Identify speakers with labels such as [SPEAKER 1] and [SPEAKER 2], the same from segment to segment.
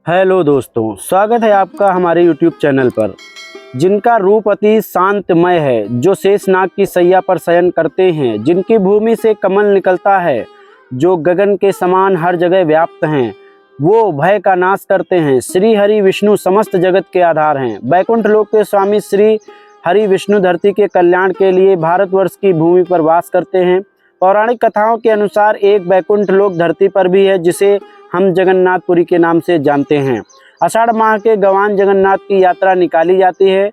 [SPEAKER 1] Hello दोस्तों, स्वागत है आपका हमारे YouTube चैनल पर। जिनका रूप अति शांतमय है, जो शेषनाग की सैया पर शयन करते हैं, जिनकी भूमि से कमल निकलता है, जो गगन के समान हर जगह व्याप्त हैं, वो भय का नाश करते हैं। श्री हरि विष्णु समस्त जगत के आधार हैं। बैकुंठ लोक के स्वामी श्री हरि विष्णु धरती के कल्याण के लिए भारतवर्ष की भूमि पर वास करते हैं। पौराणिक कथाओं के अनुसार एक बैकुंठ लोक धरती पर भी है, जिसे हम जगन्नाथपुरी के नाम से जानते हैं। आषाढ़ माह के गवान जगन्नाथ की यात्रा निकाली जाती है।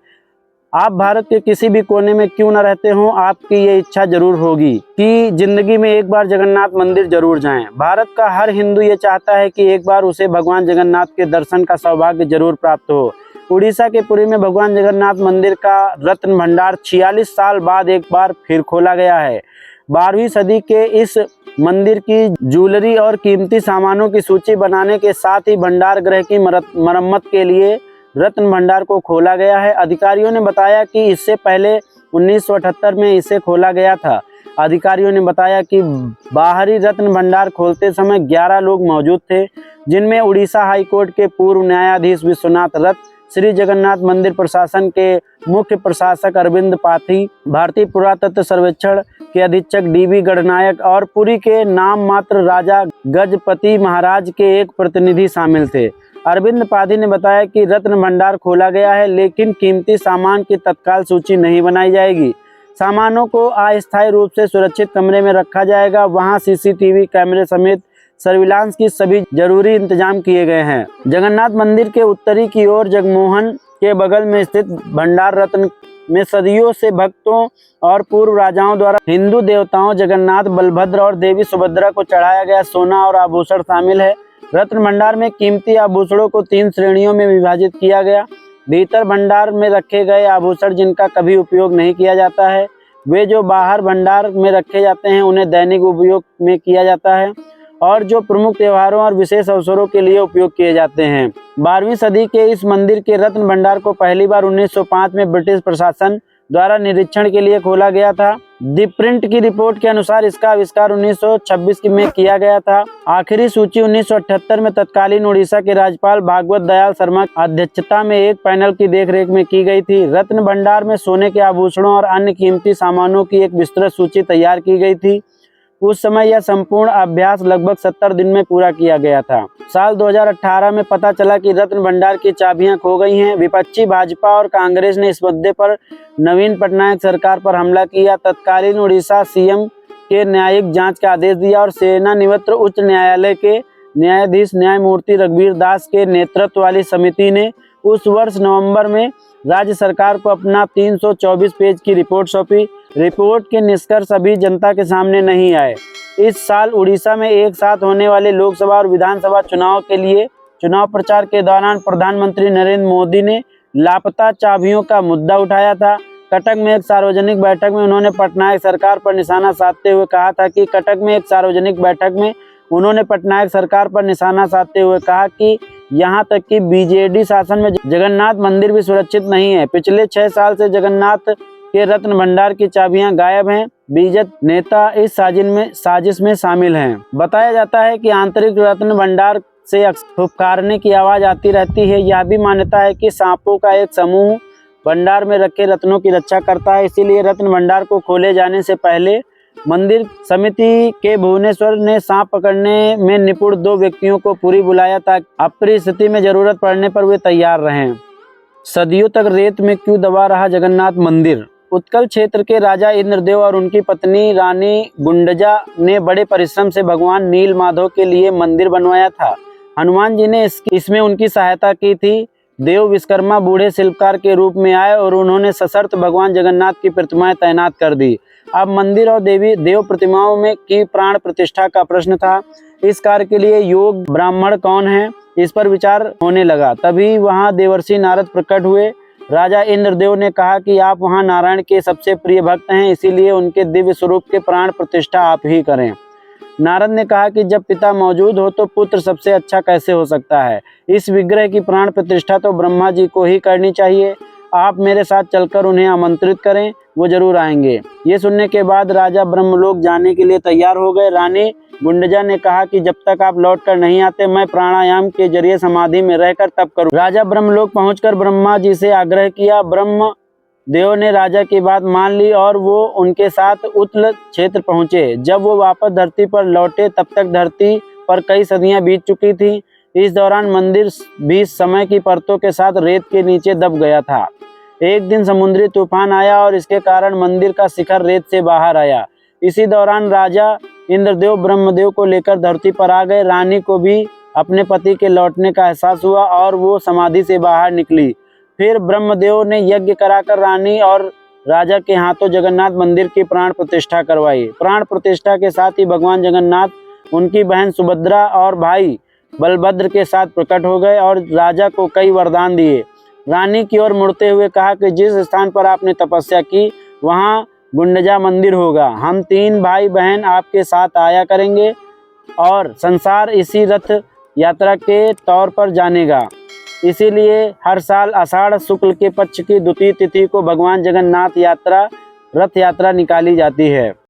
[SPEAKER 1] आप भारत के किसी भी कोने में क्यों न रहते हों, आपकी ये इच्छा जरूर होगी कि जिंदगी में एक बार जगन्नाथ मंदिर जरूर जाएं। भारत का हर हिंदू ये चाहता है कि एक बार उसे भगवान जगन्नाथ के दर्शन का सौभाग्य जरूर प्राप्त हो। उड़ीसा के पुरी में भगवान जगन्नाथ मंदिर का रत्न भंडार 46 साल बाद एक बार फिर खोला गया है। 12वीं सदी के इस मंदिर की ज्वेलरी और कीमती सामानों की सूची बनाने के साथ ही भंडार गृह की मरम्मत के लिए रत्न भंडार को खोला गया है। अधिकारियों ने बताया कि इससे पहले 1978 में इसे खोला गया था। अधिकारियों ने बताया कि बाहरी रत्न भंडार खोलते समय 11 लोग मौजूद थे, जिनमें उड़ीसा हाई कोर्ट के पूर्व न्यायाधीश विश्वनाथ रथ, श्री जगन्नाथ मंदिर प्रशासन के मुख्य प्रशासक अरविंद पाठी, भारतीय पुरातत्व सर्वेक्षण के अधीक्षक डीबी गढ़नायक और पुरी के नाम मात्र राजा गजपति महाराज के एक प्रतिनिधि शामिल थे। अरविंद पाठी ने बताया कि रत्न भंडार खोला गया है, लेकिन कीमती सामान की तत्काल सूची नहीं बनाई जाएगी। सामानों को अस्थायी रूप से सुरक्षित कमरे में रखा जाएगा। वहां सीसीटीवी कैमरे समेत सर्विलांस की सभी जरूरी इंतजाम किए गए हैं। जगन्नाथ मंदिर के उत्तरी की ओर जगमोहन के बगल में स्थित भंडार रत्न में सदियों से भक्तों और पूर्व राजाओं द्वारा हिंदू देवताओं जगन्नाथ, बलभद्र और देवी सुभद्रा को चढ़ाया गया सोना और आभूषण शामिल है। रत्न भंडार में कीमती आभूषणों को 3 श्रेणियों में विभाजित किया गया। भीतर भंडार में रखे गए आभूषण जिनका कभी उपयोग नहीं किया जाता है, वे जो बाहर भंडार में रखे जाते हैं उन्हें दैनिक उपयोग में किया जाता है, और जो प्रमुख त्योहारों और विशेष अवसरों के लिए उपयोग किए जाते हैं। 12वीं सदी के इस मंदिर के रत्न भंडार को पहली बार 1905 में ब्रिटिश प्रशासन द्वारा निरीक्षण के लिए खोला गया था। दी प्रिंट की रिपोर्ट के अनुसार इसका आविष्कार 1926 में किया गया था। आखिरी सूची 1978 में तत्कालीन उड़ीसा के राज्यपाल भागवत दयाल शर्मा की अध्यक्षता में एक पैनल की देखरेख में की गई थी। रत्न भंडार में सोने के आभूषणों और अन्य कीमती सामानों की एक विस्तृत सूची तैयार की गई थी। उस समय यह संपूर्ण अभ्यास लगभग 70 दिन में पूरा किया गया था। साल 2018 में पता चला कि रत्न भंडार की चाबियां खो गई हैं। विपक्षी भाजपा और कांग्रेस ने इस मुद्दे पर नवीन पटनायक सरकार पर हमला किया। तत्कालीन उड़ीसा सीएम के न्यायिक जांच का आदेश दिया और सेवानिवृत्त उच्च न्यायालय के न्यायाधीश न्यायमूर्ति रघुवीर दास के नेतृत्व वाली समिति ने उस वर्ष नवंबर में राज्य सरकार को अपना 324 पेज की रिपोर्ट सौंपी। रिपोर्ट के निष्कर्ष अभी जनता के सामने नहीं आए। इस साल उड़ीसा में एक साथ होने वाले लोकसभा और विधानसभा चुनाव के लिए चुनाव प्रचार के दौरान प्रधानमंत्री नरेंद्र मोदी ने लापता चाबियों का मुद्दा उठाया था। कटक में एक सार्वजनिक बैठक में उन्होंने पटनायक सरकार पर निशाना साधते हुए कहा कि यहाँ तक कि बीजेडी शासन में जगन्नाथ मंदिर भी सुरक्षित नहीं है। पिछले 6 साल से जगन्नाथ के रत्न भंडार की चाबियां गायब हैं। बीजेपी नेता इस साजिश में शामिल हैं। बताया जाता है कि आंतरिक रत्न भंडार से फुफकारने की आवाज आती रहती है। यह भी मान्यता है कि सांपों का एक समूह भंडार में रखे रत्नों की रक्षा करता है। इसीलिए रत्न भंडार को खोले जाने से पहले मंदिर समिति के भुवनेश्वर ने सांप पकड़ने में निपुण 2 व्यक्तियों को पुरी बुलाया ताकि अप्रिय स्थिति में जरूरत पड़ने पर वे तैयार रहें। सदियों तक रेत में क्यों दबा रहा जगन्नाथ मंदिर? उत्कल क्षेत्र के राजा इंद्रदेव और उनकी पत्नी रानी गुंडजा ने बड़े परिश्रम से भगवान नील माधव के लिए मंदिर बनवाया था। हनुमान जी ने इसमें उनकी सहायता की थी। देव विश्वकर्मा बूढ़े शिल्पकार के रूप में आए और उन्होंने सशर्त भगवान जगन्नाथ की प्रतिमाएं तैनात कर दी। अब मंदिर और देव प्रतिमाओं में की प्राण प्रतिष्ठा का प्रश्न था। इस कार्य के लिए योग्य ब्राह्मण कौन है, इस पर विचार होने लगा। तभी वहां देवर्षि नारद प्रकट हुए। राजा इंद्रदेव ने कहा कि आप वहां नारायण के सबसे प्रिय भक्त हैं, इसीलिए उनके दिव्य स्वरूप के प्राण प्रतिष्ठा आप ही करें। नारद ने कहा कि जब पिता मौजूद हो तो पुत्र सबसे अच्छा कैसे हो सकता है। इस विग्रह की प्राण प्रतिष्ठा तो ब्रह्मा जी को ही करनी चाहिए। आप मेरे साथ चलकर उन्हें आमंत्रित करें, वो जरूर आएंगे। ये सुनने के बाद राजा ब्रह्मलोक जाने के लिए तैयार हो गए। रानी गुंडजा ने कहा कि जब तक आप लौट कर नहीं आते मैं प्राणायाम के जरिए समाधि में रहकर तप करूं। राजा ब्रह्मलोक पहुंचकर ब्रह्मा जी से आग्रह किया। ब्रह्म देव ने राजा की बात मान ली और वो उनके साथ उत्तल क्षेत्र पहुंचे। जब वो वापस धरती पर लौटे तब तक धरती पर कई सदियां बीत चुकी थी। इस दौरान मंदिर भी समय की परतों के साथ रेत के नीचे दब गया था। एक दिन समुद्री तूफान आया और इसके कारण मंदिर का शिखर रेत से बाहर आया। इसी दौरान राजा इंद्रदेव ब्रह्मदेव को लेकर धरती पर आ गए। रानी को भी अपने पति के लौटने का एहसास हुआ और वो समाधि से बाहर निकली। फिर ब्रह्मदेव ने यज्ञ कराकर रानी और राजा के हाथों जगन्नाथ मंदिर की प्राण प्रतिष्ठा करवाई। प्राण प्रतिष्ठा के साथ ही भगवान जगन्नाथ उनकी बहन सुभद्रा और भाई बलभद्र के साथ प्रकट हो गए और राजा को कई वरदान दिए। रानी की ओर मुड़ते हुए कहा कि जिस स्थान पर आपने तपस्या की वहाँ गुंडजा मंदिर होगा। हम 3 भाई बहन आपके साथ आया करेंगे और संसार इसी रथ यात्रा के तौर पर जानेगा। इसीलिए हर साल आषाढ़ शुक्ल के पक्ष की द्वितीय तिथि को भगवान जगन्नाथ रथ यात्रा निकाली जाती है।